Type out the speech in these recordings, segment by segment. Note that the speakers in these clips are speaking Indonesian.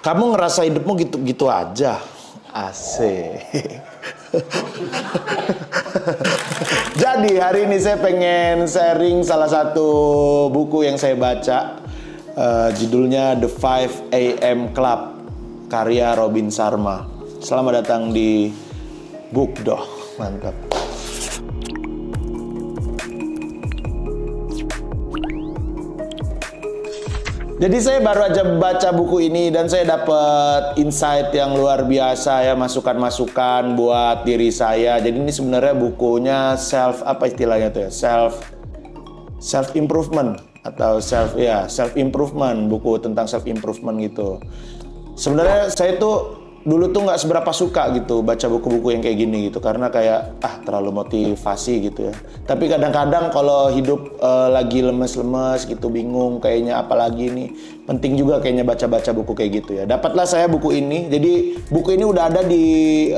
Kamu ngerasa hidupmu gitu-gitu aja. Asik. Jadi hari ini saya pengen sharing salah satu buku yang saya baca. Judulnya The 5 AM Club, karya Robin Sharma. Selamat datang di Bookdoh. Mantap. Jadi saya baru aja baca buku ini dan saya dapat insight yang luar biasa ya, masukan-masukan buat diri saya. Jadi ini sebenarnya bukunya apa istilahnya tuh ya? Self improvement atau self improvement, buku tentang self improvement gitu. Sebenarnya saya tuh dulu tuh nggak seberapa suka gitu baca buku-buku yang kayak gini gitu, karena kayak terlalu motivasi gitu ya. Tapi kadang-kadang kalau hidup lagi lemes-lemes gitu, bingung kayaknya apalagi nih, penting juga kayaknya baca-baca buku kayak gitu ya. Dapatlah saya buku ini. Jadi buku ini udah ada di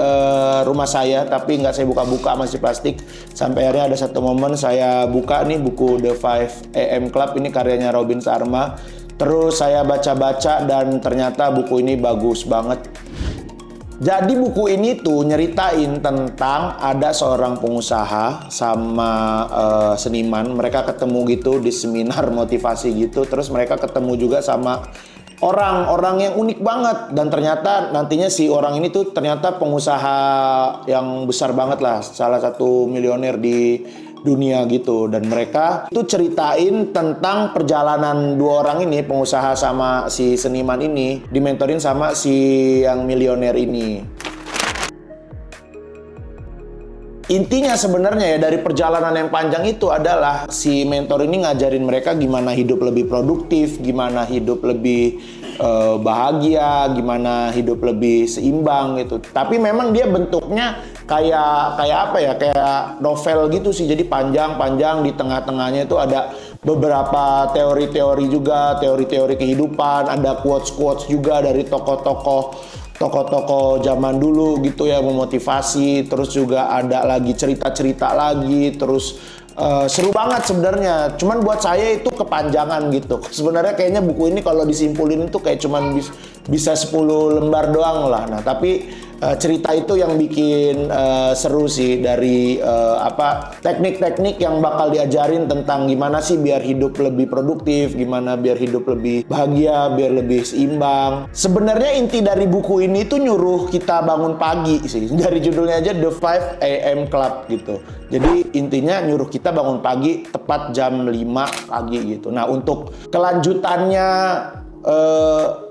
rumah saya, tapi nggak saya buka-buka, masih plastik. Sampai akhirnya ada satu momen saya buka nih buku The 5 AM Club, ini karyanya Robin Sharma. Terus saya baca-baca dan ternyata buku ini bagus banget. Jadi buku ini tuh nyeritain tentang ada seorang pengusaha sama seniman. Mereka ketemu gitu di seminar motivasi gitu. Terus mereka ketemu juga sama orang-orang yang unik banget. Dan ternyata nantinya si orang ini tuh ternyata pengusaha yang besar banget lah. Salah satu miliuner di dunia gitu. Dan mereka tuh ceritain tentang perjalanan dua orang ini, pengusaha sama si seniman ini, dimentorin sama si yang milioner ini. Intinya sebenarnya ya dari perjalanan yang panjang itu adalah si mentor ini ngajarin mereka gimana hidup lebih produktif, gimana hidup lebih bahagia, gimana hidup lebih seimbang gitu. Tapi memang dia bentuknya kayak apa ya, kayak novel gitu sih. Jadi panjang-panjang, di tengah-tengahnya itu ada beberapa teori-teori juga, teori-teori kehidupan, ada quotes-quotes juga dari tokoh-tokoh zaman dulu gitu ya, memotivasi. Terus juga ada lagi cerita-cerita lagi, terus seru banget sebenarnya. Cuman buat saya itu kepanjangan gitu. Sebenarnya kayaknya buku ini kalau disimpulin itu kayak cuman bisa 10 lembar doang lah. Nah, tapi cerita itu yang bikin seru sih, dari teknik-teknik yang bakal diajarin tentang gimana sih biar hidup lebih produktif, gimana biar hidup lebih bahagia, biar lebih seimbang. Sebenarnya inti dari buku ini tuh nyuruh kita bangun pagi sih. Dari judulnya aja The 5 AM Club gitu. Jadi intinya nyuruh kita bangun pagi tepat jam 5 pagi gitu. Nah, untuk kelanjutannya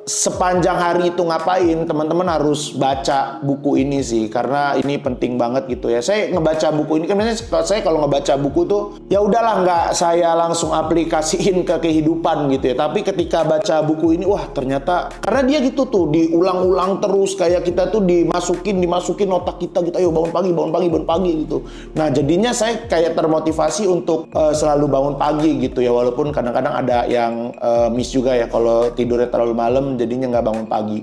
sepanjang hari itu ngapain, teman-teman harus baca buku ini sih, karena ini penting banget gitu ya. Saya ngebaca buku ini kan biasanya saya kalau ngebaca buku tuh ya udahlah, nggak saya langsung aplikasiin ke kehidupan gitu ya. Tapi ketika baca buku ini, wah ternyata karena dia gitu tuh diulang-ulang terus, kayak kita tuh dimasukin otak kita gitu, ayo bangun pagi gitu. Nah, jadinya saya kayak termotivasi untuk selalu bangun pagi gitu ya, walaupun kadang-kadang ada yang miss juga ya kalau tidurnya terlalu malam, jadinya nggak bangun pagi.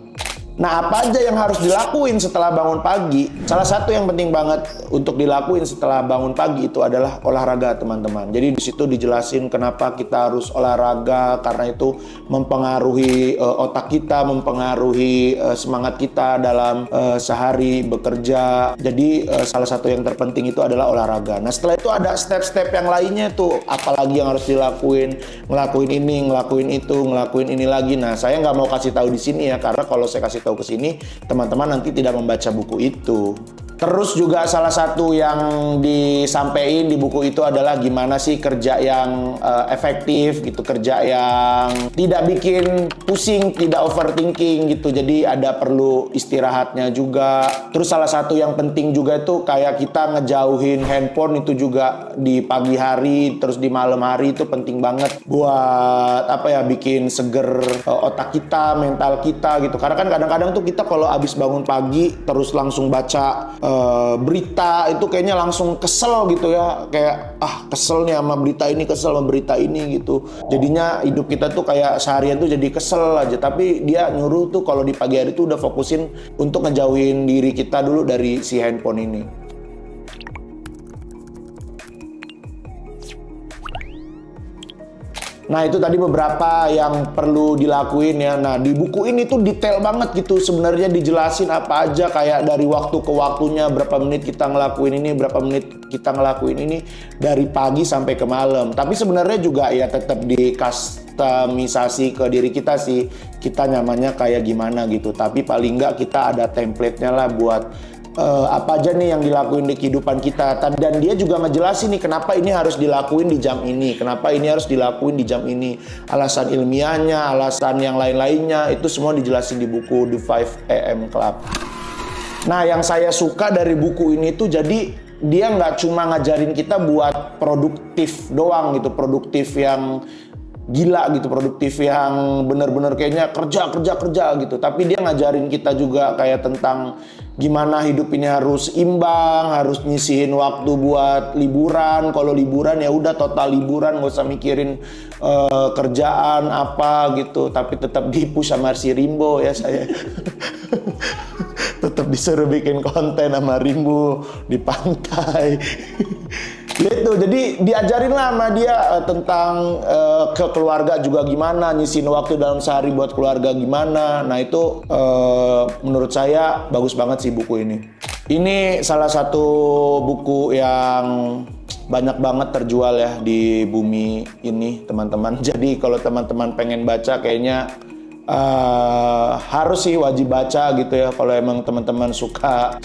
Nah, apa aja yang harus dilakuin setelah bangun pagi? Salah satu yang penting banget untuk dilakuin setelah bangun pagi itu adalah olahraga, teman-teman. Jadi di situ dijelasin kenapa kita harus olahraga, karena itu mempengaruhi otak kita, mempengaruhi semangat kita dalam sehari bekerja. Jadi salah satu yang terpenting itu adalah olahraga. Nah, setelah itu ada step-step yang lainnya tuh, apalagi yang harus dilakuin, ngelakuin ini, ngelakuin itu, ngelakuin ini lagi. Nah, saya nggak mau kasih tahu di sini ya, karena kalau saya kasih tahu ke sini, teman-teman nanti tidak membaca buku itu. Terus juga salah satu yang disampaikan di buku itu adalah gimana sih kerja yang efektif gitu, kerja yang tidak bikin pusing, tidak overthinking gitu. Jadi ada perlu istirahatnya juga. Terus salah satu yang penting juga itu kayak kita ngejauhin handphone itu juga di pagi hari, terus di malam hari itu penting banget buat bikin seger otak kita, mental kita gitu. Karena kan kadang-kadang tuh kita kalau abis bangun pagi terus langsung baca berita itu kayaknya langsung kesel gitu ya, kayak kesel nih sama berita ini, kesel sama berita ini gitu. Jadinya hidup kita tuh kayak seharian tuh jadi kesel aja. Tapi dia nyuruh tuh kalau di pagi hari tuh udah fokusin untuk ngejauhin diri kita dulu dari si handphone ini. Nah itu tadi beberapa yang perlu dilakuin ya. Nah di buku ini tuh detail banget gitu sebenarnya, dijelasin apa aja, kayak dari waktu ke waktunya, berapa menit kita ngelakuin ini, berapa menit kita ngelakuin ini, dari pagi sampai ke malam. Tapi sebenarnya juga ya tetap di customisasi ke diri kita sih, kita nyamannya kayak gimana gitu. Tapi paling nggak kita ada template-nya lah buat apa aja nih yang dilakuin di kehidupan kita. Dan dia juga ngejelasin nih kenapa ini harus dilakuin di jam ini, kenapa ini harus dilakuin di jam ini, alasan ilmiahnya, alasan yang lain-lainnya, itu semua dijelasin di buku The 5 AM Club. Nah yang saya suka dari buku ini tuh, jadi dia nggak cuma ngajarin kita buat produktif doang gitu, produktif yang gila gitu, produktif yang bener-bener kayaknya kerja gitu. Tapi dia ngajarin kita juga kayak tentang gimana hidup ini harus imbang, harus nyisihin waktu buat liburan. Kalau liburan ya udah total liburan, nggak usah mikirin kerjaan apa gitu. Tapi tetap dipush sama si Rimbo ya saya. Tetap disuruh bikin konten sama Rimbo di pantai. Gitu, jadi diajarin lah sama dia tentang ke keluarga juga gimana, nyisihin waktu dalam sehari buat keluarga gimana. Nah itu menurut saya bagus banget sih buku ini. Ini salah satu buku yang banyak banget terjual ya di bumi ini teman-teman. Jadi kalau teman-teman pengen baca kayaknya harus sih wajib baca gitu ya, kalau emang teman-teman suka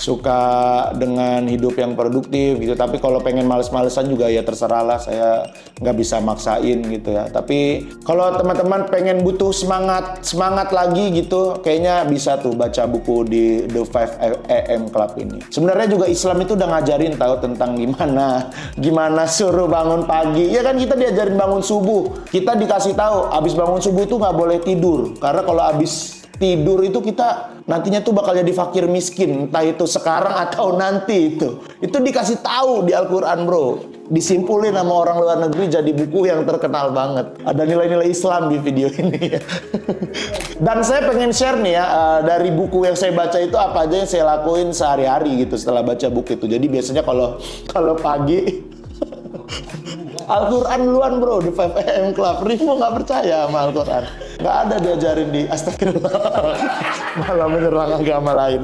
dengan hidup yang produktif gitu. Tapi kalau pengen males-malesan juga ya terserah lah, saya nggak bisa maksain gitu ya. Tapi kalau teman-teman pengen butuh semangat lagi gitu, kayaknya bisa tuh baca buku di The 5 AM Club ini. Sebenarnya juga Islam itu udah ngajarin tahu tentang gimana suruh bangun pagi. Ya kan kita diajarin bangun subuh, kita dikasih tahu abis bangun subuh tuh nggak boleh tidur. Karena kalau habis tidur itu kita nantinya tuh bakal jadi fakir miskin, entah itu sekarang atau nanti itu. Itu dikasih tahu di Al-Qur'an, bro. Disimpulin sama orang luar negeri jadi buku yang terkenal banget. Ada nilai-nilai Islam di video ini. Dan saya pengen share nih ya, dari buku yang saya baca itu apa aja yang saya lakuin sehari-hari gitu setelah baca buku itu. Jadi biasanya kalau pagi Al-Quran duluan bro, di 5 AM Club. Rimo nggak percaya sama Al-Quran. Nggak ada diajarin di astagfirullah. Malah menyerang agama lain.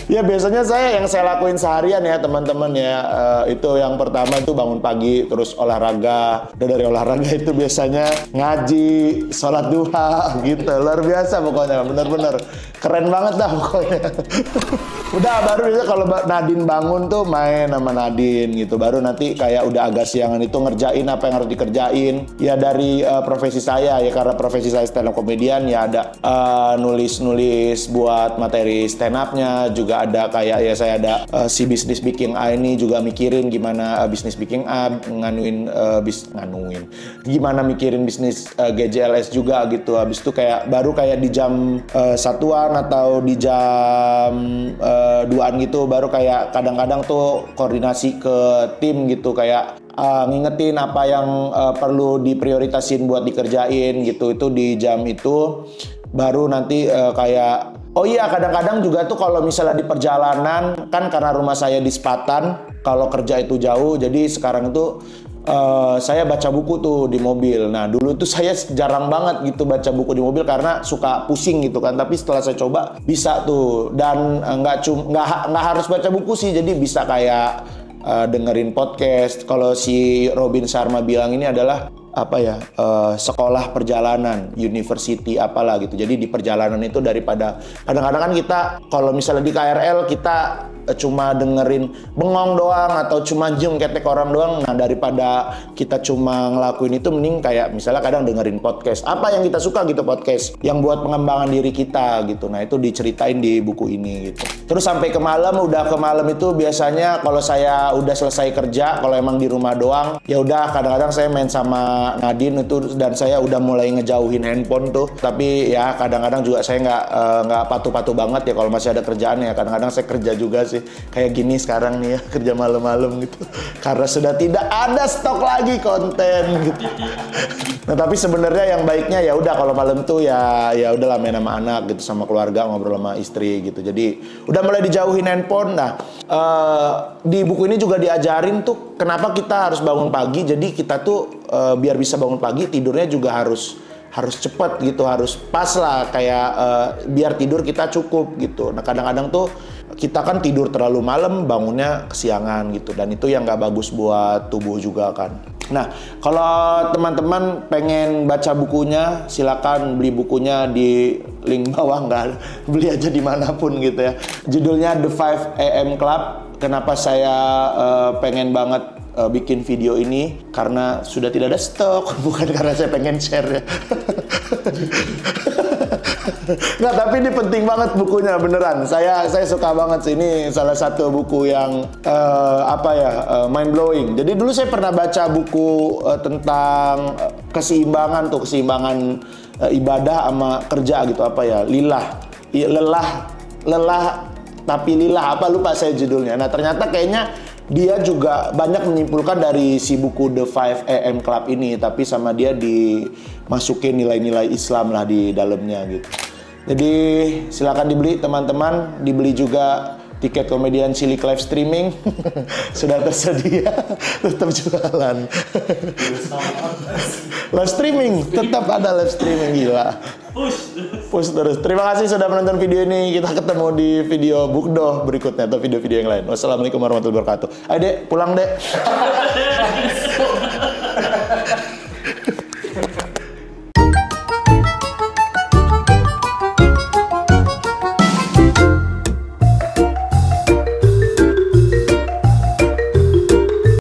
Ya biasanya yang saya lakuin seharian ya teman-teman ya, itu yang pertama itu bangun pagi, terus olahraga. Dan dari olahraga itu biasanya ngaji, sholat duha gitu. Luar biasa pokoknya, bener-bener keren banget dah pokoknya. Udah baru biasa kalau Nadine bangun tuh main sama Nadine gitu. Baru nanti kayak udah agak siangan itu ngerjain apa yang harus dikerjain. Ya dari profesi saya ya, karena profesi saya stand up comedian ya, ada nulis buat materi stand up-nya, juga ada kayak ya saya ada si bisnis Speaking A ini juga mikirin gimana bisnis Speaking A gimana mikirin bisnis GJLS juga gitu. Habis itu baru kayak di jam 1-an atau di jam 2-an gitu, baru kayak kadang-kadang tuh koordinasi ke tim gitu, kayak ngingetin apa yang perlu diprioritasin buat dikerjain gitu. Itu di jam itu baru nanti kayak oh iya, kadang-kadang juga tuh kalau misalnya di perjalanan kan, karena rumah saya di Sepatan, kalau kerja itu jauh, jadi sekarang itu saya baca buku tuh di mobil. Nah dulu tuh saya jarang banget gitu baca buku di mobil karena suka pusing gitu kan. Tapi setelah saya coba bisa tuh, dan nggak harus baca buku sih. Jadi bisa kayak dengerin podcast. Kalau si Robin Sharma bilang ini adalah apa ya, sekolah perjalanan, university apalah gitu. Jadi di perjalanan itu daripada kadang-kadang kan kita kalau misalnya di KRL kita cuma dengerin bengong doang atau cuma ketek orang doang. Nah daripada kita cuma ngelakuin itu, mending kayak misalnya kadang dengerin podcast apa yang kita suka gitu, podcast yang buat pengembangan diri kita gitu. Nah itu diceritain di buku ini gitu. Terus sampai ke malam, udah ke malam itu biasanya kalau saya udah selesai kerja, kalau emang di rumah doang ya udah kadang-kadang saya main sama Nadine itu, dan saya udah mulai ngejauhin handphone tuh. Tapi ya kadang-kadang juga saya nggak patuh-patuh banget ya kalau masih ada kerjaan ya. Kadang-kadang saya kerja juga sih, kayak gini sekarang nih ya, kerja malam-malam gitu karena sudah tidak ada stok lagi konten gitu. Nah tapi sebenarnya yang baiknya ya udah kalau malam tuh ya udahlah main sama anak gitu, sama keluarga, ngobrol sama istri gitu. Jadi udah mulai dijauhin handphone. Nah di buku ini juga diajarin tuh kenapa kita harus bangun pagi. Jadi kita tuh biar bisa bangun pagi tidurnya juga harus cepat gitu, harus pas lah kayak biar tidur kita cukup gitu. Nah kadang-kadang tuh kita kan tidur terlalu malam, bangunnya kesiangan gitu, dan itu yang nggak bagus buat tubuh juga kan. Nah kalau teman-teman pengen baca bukunya, silakan beli bukunya di link bawah, nggak beli aja dimanapun gitu ya. Judulnya The 5 AM Club. Kenapa saya pengen banget bikin video ini? Karena sudah tidak ada stok, bukan karena saya pengen share ya. Nggak, tapi ini penting banget bukunya, beneran. Saya suka banget sih, ini salah satu buku yang mind blowing. Jadi dulu saya pernah baca buku tentang keseimbangan ibadah sama kerja gitu, lelah tapi lillah, lupa saya judulnya. Nah ternyata kayaknya dia juga banyak menyimpulkan dari si buku The 5 AM Club ini, tapi sama dia dimasukin nilai-nilai Islam lah di dalamnya gitu. Jadi silakan dibeli teman-teman, dibeli juga tiket komedian Cilik live streaming sudah tersedia, tetap jualan. Live streaming, tetap ada live streaming, gila. Push terus. Terima kasih sudah menonton video ini. Kita ketemu di video Bukdoh berikutnya atau video-video yang lain. Wassalamualaikum warahmatullahi wabarakatuh. Ayo Dek, pulang Dek.